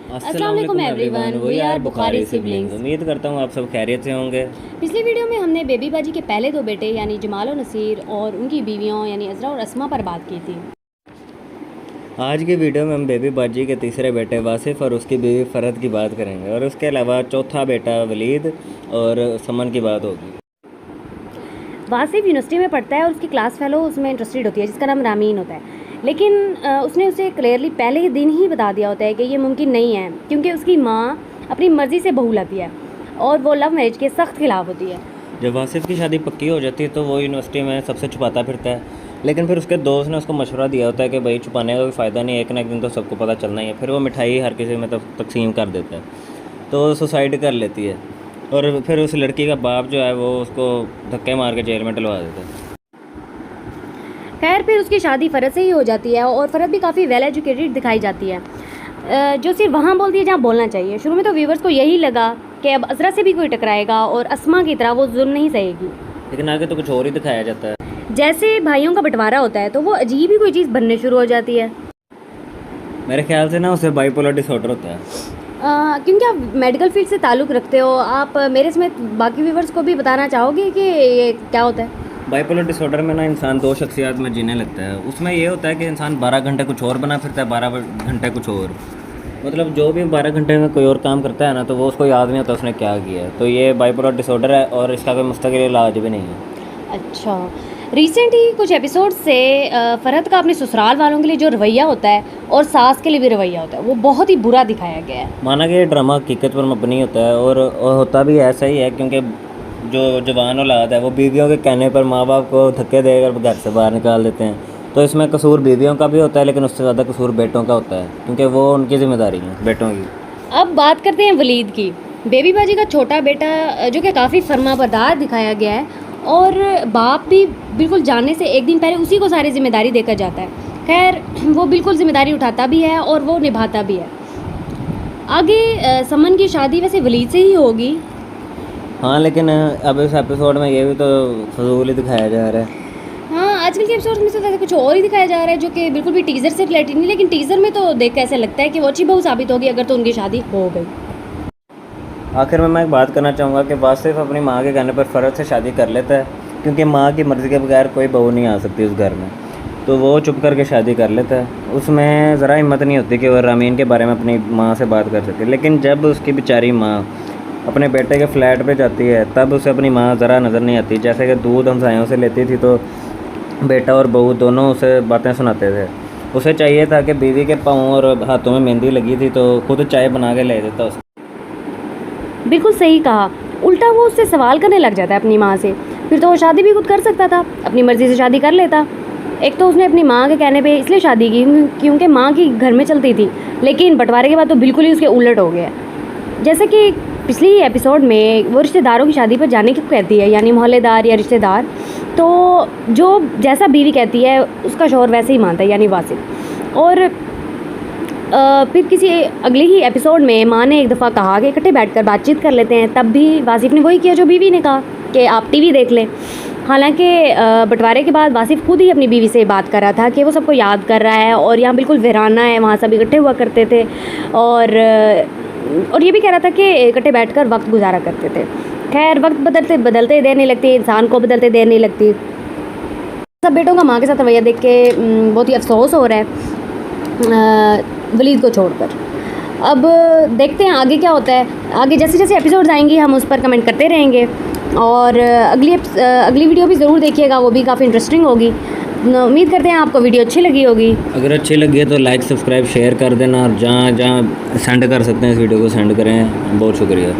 अस्सलाम वालेकुम everyone, we are Bukhari siblings. उम्मीद करता हूँ आप सब खैरियत से होंगे। पिछली वीडियो में हमने बेबी बाजी के पहले दो बेटे यानी जमाल और नसीर और उनकी बीवियों यानी अज़रा और अस्मा पर बात की थी। आज की वीडियो में हम बेबी बाजी के तीसरे बेटे वासिफ़ और उसकी बीवी फ़रहत की बात करेंगे और उसके अलावा चौथा बेटा वलीद और समन की बात होगी। वासिफ़ यूनिवर्सिटी में पढ़ता है और उसकी क्लास फेलो उसमें इंटरेस्टेड होती है जिसका नाम रामीन होता है, लेकिन उसने उसे क्लियरली पहले ही दिन ही बता दिया होता है कि ये मुमकिन नहीं है क्योंकि उसकी माँ अपनी मर्ज़ी से बहू लाती है और वो लव मैरिज के सख्त खिलाफ होती है। जब वासिफ़ की शादी पक्की हो जाती है तो वो यूनिवर्सिटी में सबसे छुपाता फिरता है, लेकिन फिर उसके दोस्त ने उसको मशवरा दिया होता है कि भाई छुपाने का कोई फ़ायदा नहीं है, एक ना एक दिन तो सबको पता चलना ही है। फिर वो मिठाई हर किसी में तकसीम कर देता है, तो वो सुसाइड कर लेती है और फिर उस लड़की का बाप जो है वो उसको धक्के मार के जेल में डलवा देता है। खैर फिर उसकी शादी फ़रहत से ही हो जाती है और फ़रहत भी काफ़ी वेल एजुकेटेड दिखाई जाती है, जो सिर्फ वहाँ बोलती है जहाँ बोलना चाहिए। शुरू में तो व्यूवर्स को यही लगा कि अब अज़रा से भी कोई टकराएगा और अस्मा की तरह वो जुल्म नहीं सहेगी, लेकिन आगे तो कुछ और ही दिखाया जाता है। जैसे भाइयों का बंटवारा होता है तो वो अजीब ही कोई चीज़ बनने शुरू हो जाती है। मेरे ख्याल से ना उसे बाइपोलर डिसऑर्डर होता है। क्योंकि आप मेडिकल फील्ड से ताल्लुक़ रखते हो, आप मेरे समेत बाकी व्यूवर्स को भी बताना चाहोगे कि ये क्या होता है? बाइपोलर डिसऑर्डर में ना इंसान दो शख्सियत में जीने लगता है। उसमें ये होता है कि इंसान 12 घंटे कुछ और बना फिरता है, 12 घंटे कुछ और, मतलब जो भी 12 घंटे में कोई और काम करता है ना तो वो उसको याद नहीं होता उसने क्या किया है। तो ये बाइपोलर डिसऑर्डर है और इसका कोई मुस्तकिल इलाज भी नहीं है। अच्छा, रिसेंट ही कुछ एपिसोड से फ़रहत का अपने ससुराल वालों के लिए जो रवैया होता है और सास के लिए भी रवैया होता है वो बहुत ही बुरा दिखाया गया है। माना कि ये ड्रामा हकीकत पर मबनी होता है और होता भी ऐसा ही है, क्योंकि जो जवान औलाद है वो बीवियों के कहने पर माँ बाप को धक्के देकर घर से बाहर निकाल देते हैं। तो इसमें कसूर बीवियों का भी होता है, लेकिन उससे ज़्यादा कसूर बेटों का होता है क्योंकि वो उनकी जिम्मेदारी है बेटों की। अब बात करते हैं वलीद की। बेबी बाजी का छोटा बेटा जो कि काफ़ी फरमाबरदार दिखाया गया है और बाप भी बिल्कुल जानने से एक दिन पहले उसी को सारी जिम्मेदारी देकर जाता है। खैर वो बिल्कुल जिम्मेदारी उठाता भी है और वो निभाता भी है। आगे समन की शादी वैसे वलीद से ही होगी। हाँ, लेकिन अब इस एपिसोड में ये भी तो फजूल ही दिखाया जा रहा है। हाँ, आजकल के एपिसोड में तो वैसे कुछ और ही दिखाया जा रहा है जो कि बिल्कुल भी टीज़र से रिलेटेड नहीं, लेकिन टीज़र में तो देख के ऐसा लगता है कि वो अच्छी बहू साबित होगी अगर तो उनकी शादी हो गई। आखिर में मैं एक बात करना चाहूँगा कि वासिफ़ अपनी माँ के कहने पर फ़रहत से शादी कर लेता है क्योंकि माँ की मर्ज़ी के बगैर कोई बहू नहीं आ सकती उस घर में, तो वो चुप करके शादी कर लेता है। उसमें ज़रा हिम्मत नहीं होती कि वह रामीन के बारे में अपनी माँ से बात कर सके। लेकिन जब उसकी बेचारी माँ अपने बेटे के फ्लैट पे जाती है तब उसे अपनी माँ ज़रा नज़र नहीं आती। जैसे कि दूध हमसायों से लेती थी तो बेटा और बहू दोनों उसे बातें सुनाते थे। उसे चाहिए था कि बीवी के पाँव और हाथों में मेहंदी लगी थी तो खुद चाय बना के ले देता उसको। बिल्कुल सही कहा, उल्टा वो उससे सवाल करने लग जाता है अपनी माँ से। फिर तो वो शादी भी खुद कर सकता था, अपनी मर्ज़ी से शादी कर लेता। एक तो उसने अपनी माँ के कहने पे इसलिए शादी की क्योंकि माँ की घर में चलती थी, लेकिन बंटवारे के बाद तो बिल्कुल ही उसके उलट हो गया। जैसे कि पिछली एपिसोड में वो रिश्तेदारों की शादी पर जाने की कहती है, यानी मोहल्लेदार या रिश्तेदार, तो जो जैसा बीवी कहती है उसका शौहर वैसे ही मानता है यानी वासिफ़। और फिर किसी अगले ही एपिसोड में माँ ने एक दफ़ा कहा कि इकट्ठे बैठकर बातचीत कर लेते हैं, तब भी वासिफ़ ने वही किया जो बीवी ने कहा कि आप टीवी देख लें। हालांकि बंटवारे के बाद वासिफ़ खुद ही अपनी बीवी से बात कर रहा था कि वो सबको याद कर रहा है और यहाँ बिल्कुल वीराना है, वहाँ सब इकट्ठे हुआ करते थे और ये भी कह रहा था कि इकट्ठे बैठकर वक्त गुजारा करते थे। खैर वक्त बदलते बदलते देर नहीं लगती, इंसान को बदलते देर नहीं लगती। सब बेटों का माँ के साथ रवैया देख के बहुत ही अफसोस हो रहा है वलीद को छोड़कर। अब देखते हैं आगे क्या होता है। आगे जैसे जैसे एपिसोड्स आएंगी हम उस पर कमेंट करते रहेंगे और अगली वीडियो भी ज़रूर देखिएगा, वो भी काफ़ी इंटरेस्टिंग होगी। उम्मीद करते हैं आपको वीडियो अच्छी लगी होगी। अगर अच्छी लगी है तो लाइक सब्सक्राइब शेयर कर देना और जहाँ जहाँ सेंड कर सकते हैं इस वीडियो को सेंड करें। बहुत शुक्रिया।